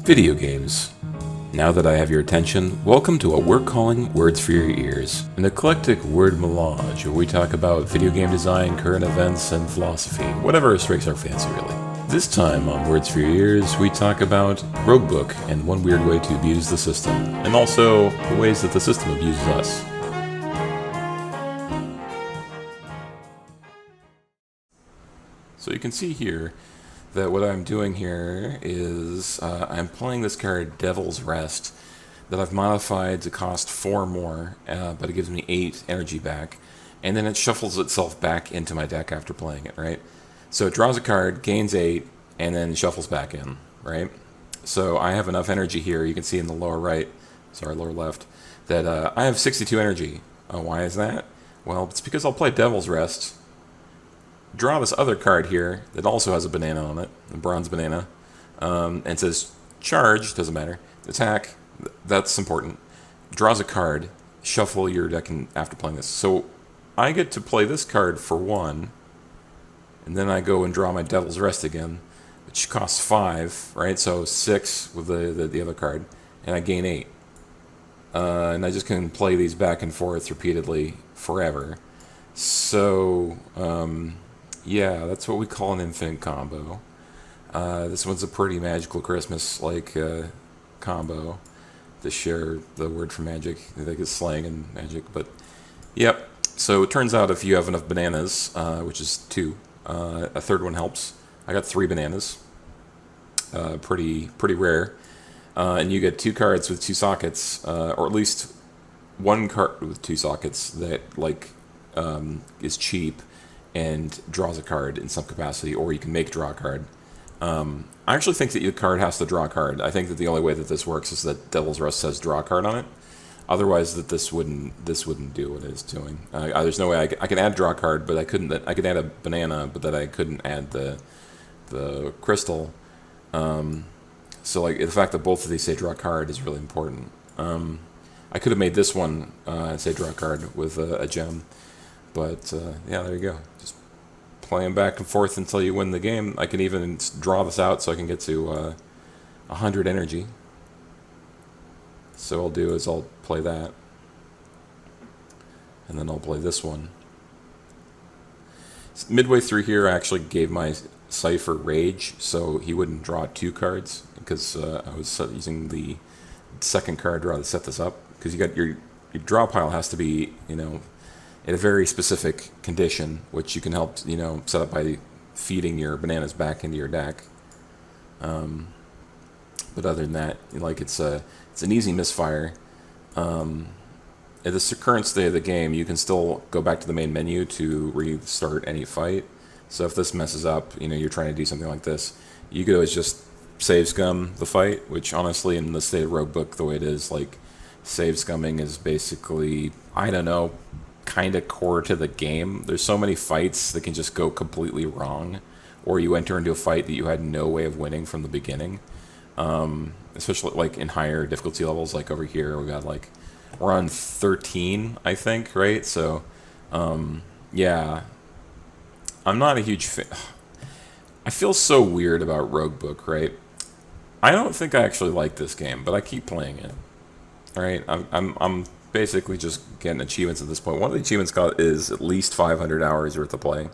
Video games. Now that I have your attention, welcome to what we're calling Words for Your Ears, an eclectic word melange where we talk about video game design, current events, and philosophy, whatever strikes our fancy really. This time on Words for Your Ears, we talk about Roguebook and one weird way to abuse the system, and also the ways that the system abuses us. So you can see here that what I'm doing here is I'm playing this card Devil's Rest that I've modified to cost 4 more, but it gives me 8 energy back, and then it shuffles itself back into my deck after playing it, right? So it draws a card, gains 8, and then shuffles back in, right? So I have enough energy here, you can see in the lower lower left, that I have 62 energy. Why is that? Well, it's because I'll play Devil's Rest, draw this other card here that also has a banana on it, a bronze banana, and it says charge, doesn't matter, attack, that's important, draws a card, shuffle your deck after playing this. So I get to play this card for 1, and then I go and draw my Devil's Rest again, which costs 5, right? So 6 with the other card, and I gain 8. And I just can play these back and forth repeatedly forever. So, yeah, that's what we call an infinite combo. This one's a pretty magical Christmas-like combo to share the word for magic. I think it's slang and magic, but yep. So it turns out if you have enough bananas, which is 2, a third one helps. I got 3 bananas, pretty rare, and you get 2 cards with 2 sockets, or at least 1 card with 2 sockets that is cheap and draws a card in some capacity, or you can make draw a card. I actually think that your card has to draw a card. I think that the only way that this works is that Devil's Rest says draw a card on it. Otherwise, that this wouldn't do what it's doing. There's no way I can add draw a card, but I couldn't. I could add a banana, but that I couldn't add the crystal. So like the fact that both of these say draw a card is really important. I could have made this one say draw a card with a gem. But, yeah, there you go. Just playing back and forth until you win the game. I can even draw this out so I can get to 100 energy. So what I'll do is I'll play that. And then I'll play this one. Midway through here, I actually gave my Cypher Rage, so he wouldn't draw 2 cards, because I was using the second card draw to set this up. Because you got your draw pile has to be, in a very specific condition, which you can help, set up by feeding your bananas back into your deck. But other than that, it's an easy misfire. At the current state of the game, you can still go back to the main menu to restart any fight. So if this messes up, you're trying to do something like this, you could always just save scum the fight, which honestly, in the state of Roguebook, the way it is, save scumming is basically, I don't know, kind of core to the game. There's so many fights that can just go completely wrong, or you enter into a fight that you had no way of winning from the beginning. Especially in higher difficulty levels, like over here we got we're on 13, I think, right? So yeah, I'm not a huge fan. I feel so weird about Roguebook, right? I don't think I actually like this game, but I keep playing it. All right, I'm basically just getting achievements at this point. One of the achievements is at least 500 hours worth of play.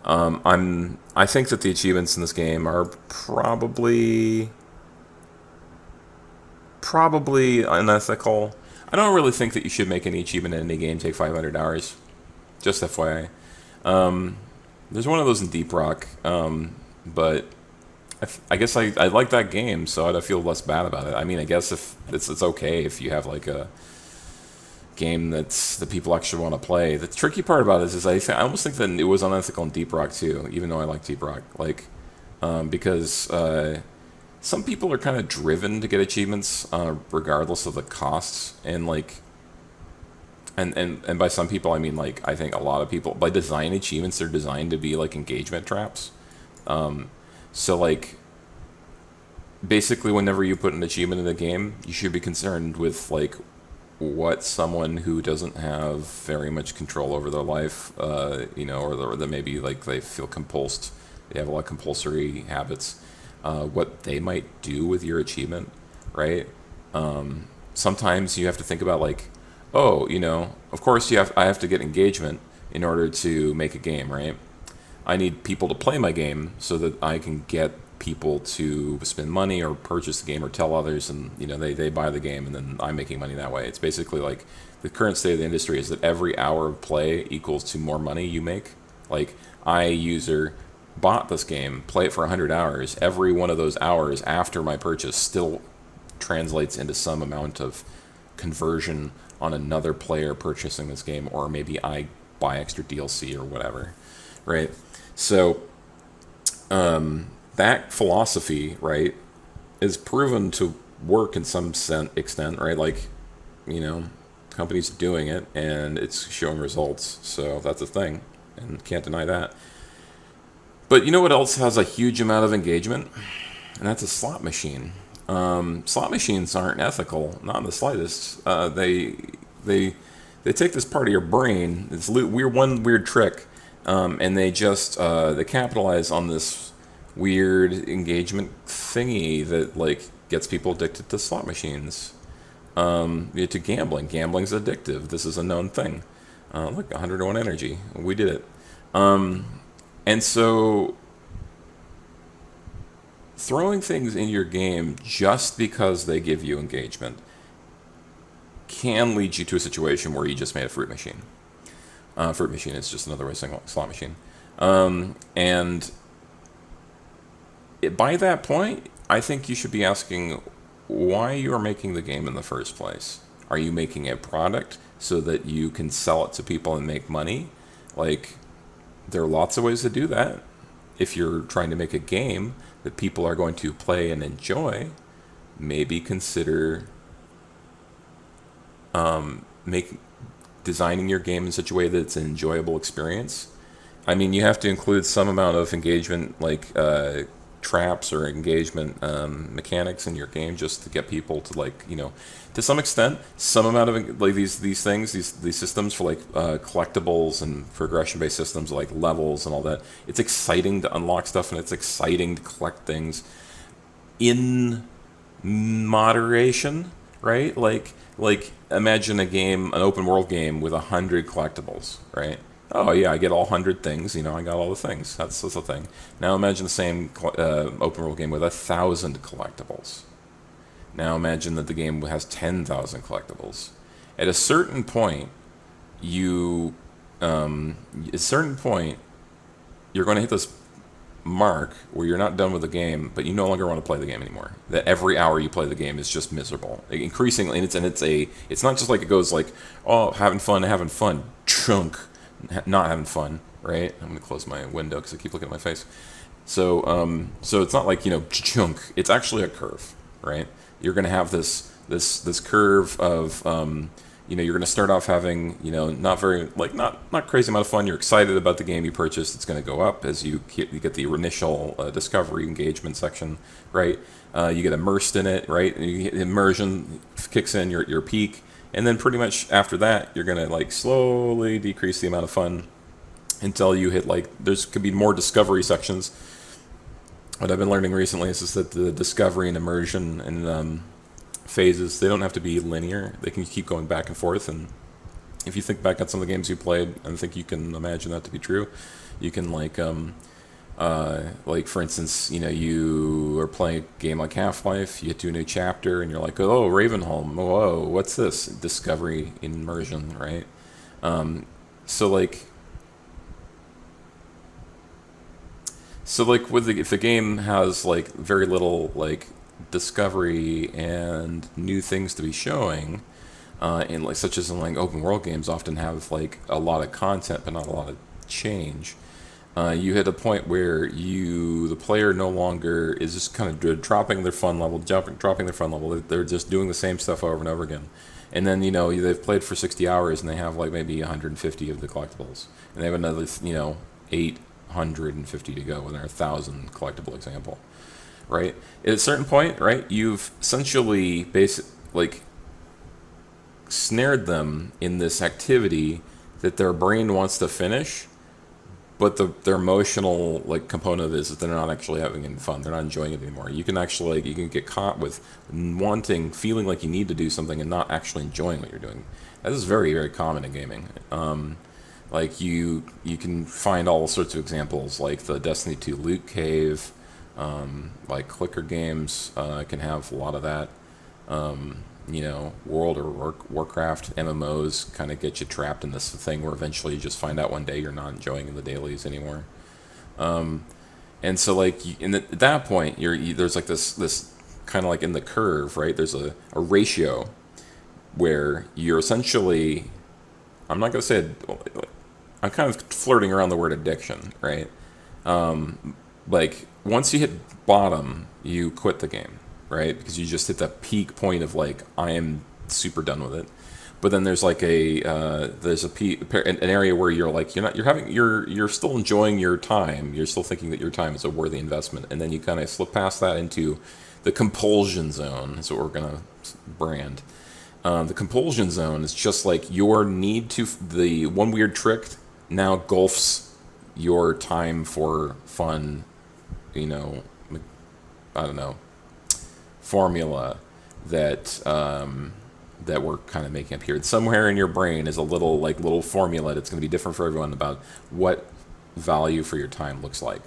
I think that the achievements in this game are probably unethical. I don't really think that you should make any achievement in any game take 500 hours. Just FYI. There's one of those in Deep Rock, but I guess I like that game, so I'd feel less bad about it. I mean, I guess if it's okay if you have a game that people actually want to play. The tricky part about this is I almost think that it was unethical in Deep Rock too, even though I like Deep Rock, because some people are kind of driven to get achievements regardless of the costs, and and by some people I mean I think a lot of people, by design, achievements are designed to be engagement traps. So basically whenever you put an achievement in the game, you should be concerned with what someone who doesn't have very much control over their life, or that maybe they feel compulsed, they have a lot of compulsory habits, what they might do with your achievement, right? Sometimes you have to think about like, oh, of course I have to get engagement in order to make a game, right? I need people to play my game so that I can get people to spend money or purchase the game or tell others, and they buy the game, and then I'm making money that way. It's basically like the current state of the industry is that every hour of play equals to more money you make. Like, user bought this game, play it for 100 hours. Every one of those hours after my purchase still translates into some amount of conversion on another player purchasing this game, or maybe I buy extra DLC or whatever, right? So that philosophy, right, is proven to work in some extent, right? Like, companies doing it and it's showing results, so that's a thing, and can't deny that. But you know what else has a huge amount of engagement? And that's a slot machine. Slot machines aren't ethical, not in the slightest. They take this part of your brain, this one weird trick, and they just they capitalize on this weird engagement thingy that like gets people addicted to slot machines, to gambling. Gambling's addictive. This is a known thing. Look, 101 energy. We did it. And so throwing things in your game just because they give you engagement can lead you to a situation where you just made a fruit machine. Fruit machine is just another way of saying slot machine. And by that point, I think you should be asking why you are making the game in the first place. Are you making a product so that you can sell it to people and make money? Like, there are lots of ways to do that. If you're trying to make a game that people are going to play and enjoy, maybe consider designing your game in such a way that it's an enjoyable experience. I mean, you have to include some amount of engagement, like traps or engagement mechanics in your game, just to get people to, like, to some extent, some amount of like these things, these systems for like collectibles and progression-based systems like levels and all that. It's exciting to unlock stuff, and it's exciting to collect things in moderation, right? Like imagine a game, an open world game with 100 collectibles, right? Oh yeah, I get all 100 things. I got all the things. That's the thing. Now imagine the same open world game with 1,000 collectibles. Now imagine that the game has 10,000 collectibles. At a certain point, you're going to hit this mark where you're not done with the game, but you no longer want to play the game anymore. That every hour you play the game is just miserable. Increasingly, and it's not just like it goes like, oh, having fun, chunk, not having fun, right? I'm gonna close my window because I keep looking at my face. So it's not like chunk. It's actually a curve, right? You're gonna have this curve of you're going to start off having, not very, like, not crazy amount of fun. You're excited about the game you purchased. It's going to go up as you get the initial discovery engagement section, right? You get immersed in it, right? Immersion kicks in your peak. And then pretty much after that, you're going to, like, slowly decrease the amount of fun until you hit, like, could be more discovery sections. What I've been learning recently is just that the discovery and immersion and phases, they don't have to be linear. They can keep going back and forth. And if you think back on some of the games you played, I think you can imagine that to be true. You can like for instance, you are playing a game like Half-Life, you get to a new chapter and you're like, oh, Ravenholm, whoa, what's this? Discovery, immersion, right? If the game has like very little like discovery and new things to be showing, and like such as in like open world games often have like a lot of content but not a lot of change. You hit a point where the player no longer is just kind of dropping their fun level. They're just doing the same stuff over and over again. And then they've played for 60 hours and they have like maybe 150 of the collectibles, and they have another 850 to go, and they're 1,000 collectible example. Right? At a certain point, right, you've essentially snared them in this activity that their brain wants to finish, but their emotional like component of it is that they're not actually having any fun. They're not enjoying it anymore. You can actually you can get caught with feeling like you need to do something and not actually enjoying what you're doing. That is very, very common in gaming. Like you can find all sorts of examples, like the Destiny 2 loot cave, like clicker games can have a lot of that. You know, World or Warcraft MMOs kind of get you trapped in this thing where eventually you just find out one day you're not enjoying the dailies anymore. And so like, at that point, there's like this kind of like in the curve, right? There's a ratio where you're essentially, I'm not going to say, I'm kind of flirting around the word addiction, right? Like once you hit bottom, you quit the game, right? Because you just hit that peak point of like, I am super done with it. But then there's like an area where you're like, you're still enjoying your time. You're still thinking that your time is a worthy investment. And then you kind of slip past that into the compulsion zone, is what we're going to brand. The compulsion zone is just like your need to, the one weird trick now gulfs your time for fun, you know, I don't know, formula that that we're kind of making up here. Somewhere in your brain is a little formula that's going to be different for everyone about what value for your time looks like.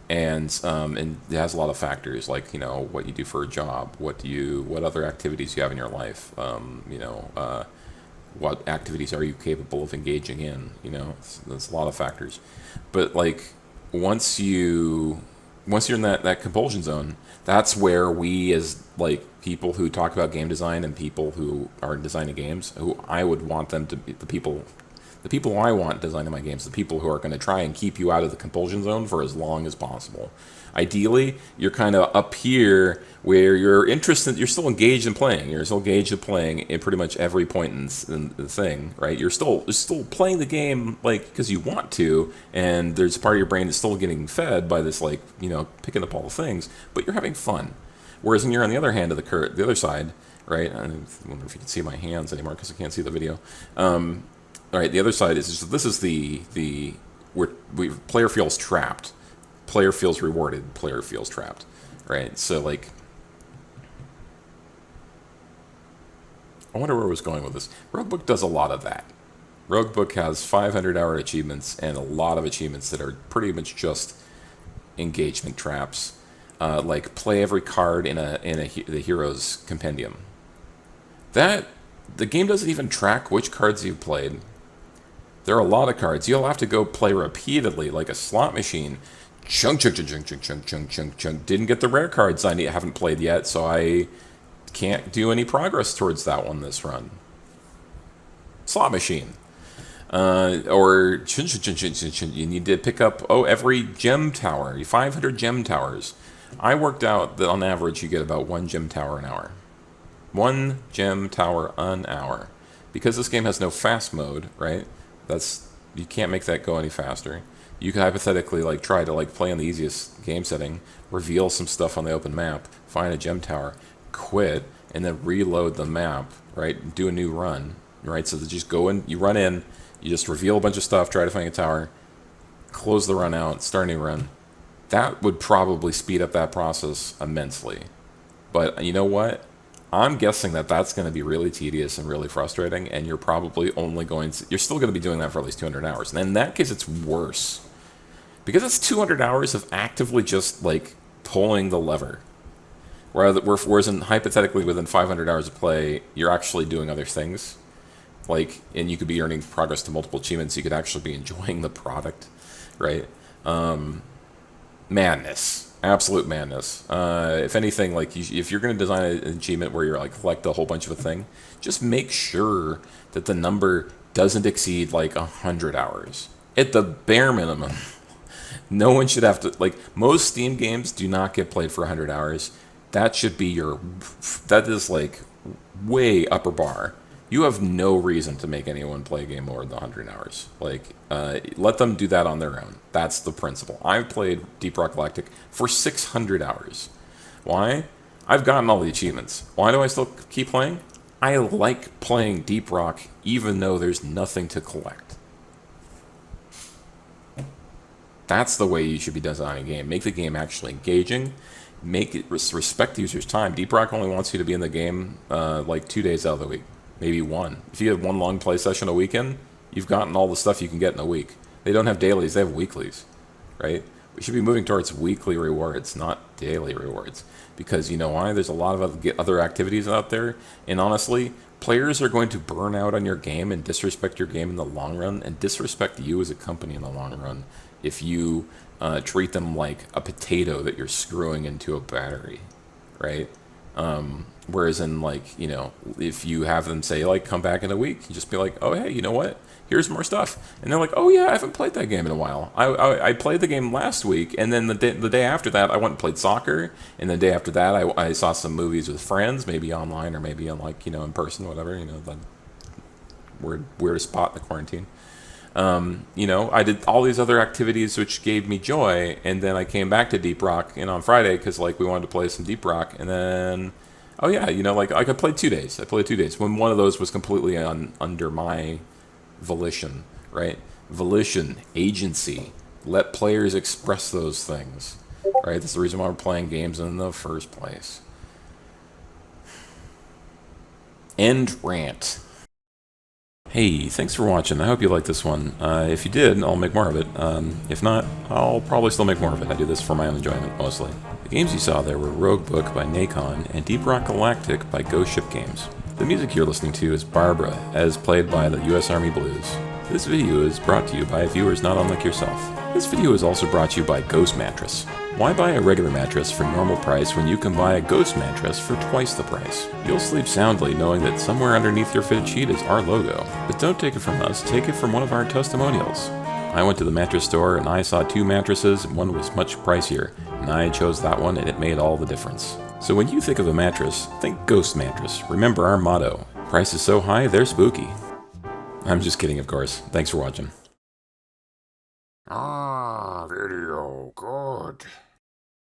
And it has a lot of factors, like, you know, what you do for a job, what other activities you have in your life, what activities are you capable of engaging in, you know, there's a lot of factors. But like once you're in that compulsion zone, that's where we, as like people who talk about game design and people who are designing games, who I would want them to be the people I want designing my games, the people who are going to try and keep you out of the compulsion zone for as long as possible. Ideally, you're kind of up here where you're interested, you're still engaged in playing. You're still engaged in playing in pretty much every point in the thing, right? You're still playing the game like because you want to, and there's a part of your brain that's still getting fed by this, like, you know, picking up all the things, but you're having fun. Whereas when you're on the other hand of the other side, right? I wonder if you can see my hands anymore because I can't see the video. All right, the other side is this is the where player feels trapped, player feels rewarded, player feels trapped, right? So like, I wonder where I was going with this. Roguebook does a lot of that. Roguebook has 500-hour achievements and a lot of achievements that are pretty much just engagement traps, like play every card in the hero's compendium. That the game doesn't even track which cards you've played. There are a lot of cards. You'll have to go play repeatedly, like a slot machine. Chunk. Didn't get the rare cards I haven't played yet, so I can't do any progress towards that one this run. Slot machine. Or you need to pick up every gem tower. 500 gem towers. I worked out that on average you get about 1 gem tower an hour. 1 gem tower an hour. Because this game has no fast mode, right? You can't make that go any faster. You could hypothetically like try to like play on the easiest game setting, reveal some stuff on the open map, find a gem tower, quit, and then reload the map, right? Do a new run, right? So that just go in, you run in, you just reveal a bunch of stuff, try to find a tower, close the run out, start a new run. That would probably speed up that process immensely. But you know what? I'm guessing that that's going to be really tedious and really frustrating, and you're probably you're still going to be doing that for at least 200 hours. And in that case, it's worse. Because it's 200 hours of actively just, like, pulling the lever. Whereas hypothetically, within 500 hours of play, you're actually doing other things. Like, and you could be earning progress to multiple achievements, you could actually be enjoying the product, right? Madness. Absolute madness. If anything, like if you're going to design an achievement where you're like collect a whole bunch of a thing, just make sure that the number doesn't exceed like 100 hours at the bare minimum. No one should have to, like, most Steam games do not get played for 100 hours. That should be that is like way upper bar. You have no reason to make anyone play a game more than 100 hours. Like, let them do that on their own. That's the principle. I've played Deep Rock Galactic for 600 hours. Why? I've gotten all the achievements. Why do I still keep playing? I like playing Deep Rock even though there's nothing to collect. That's the way you should be designing a game. Make the game actually engaging. Make it respect the user's time. Deep Rock only wants you to be in the game like 2 days out of the week, maybe one. If you have one long play session a weekend, you've gotten all the stuff you can get in a week. They don't have dailies; they have weeklies, right? We should be moving towards weekly rewards, not daily rewards. Because you know why? There's a lot of other activities out there, and honestly, players are going to burn out on your game and disrespect your game in the long run, and disrespect you as a company in the long run if you treat them like a potato that you're screwing into a battery, right? Whereas in, like, you know, if you have them say, like, come back in a week, you just be like, oh, hey, you know what? Here's more stuff. And they're like, oh, yeah, I haven't played that game in a while. I played the game last week, and then the day after that, I went and played soccer, and the day after that, I saw some movies with friends, maybe online or maybe on, like, you know, in person, whatever, you know, the weirdest spot in the quarantine. You know, I did all these other activities which gave me joy, and then I came back to Deep Rock, and on Friday, because, like, we wanted to play some Deep Rock, and then, oh yeah, you know, like I played 2 days. I played 2 days when one of those was completely under my volition, right? Volition, agency. Let players express those things, right? That's the reason why we're playing games in the first place. End rant. Hey, thanks for watching. I hope you liked this one. If you did, I'll make more of it. If not, I'll probably still make more of it. I do this for my own enjoyment, mostly. The games you saw there were Roguebook by Nacon and Deep Rock Galactic by Ghost Ship Games. The music you're listening to is Barbara, as played by the U.S. Army Blues. This video is brought to you by viewers not unlike yourself. This video is also brought to you by Ghost Mattress. Why buy a regular mattress for normal price when you can buy a Ghost Mattress for twice the price? You'll sleep soundly knowing that somewhere underneath your fitted sheet is our logo. But don't take it from us, take it from one of our testimonials. I went to the mattress store and I saw 2 mattresses and one was much pricier, and I chose that one and it made all the difference. So when you think of a mattress, think Ghost Mattress. Remember our motto, prices so high, they're spooky. I'm just kidding, of course. Thanks for watching. Ah, video, good.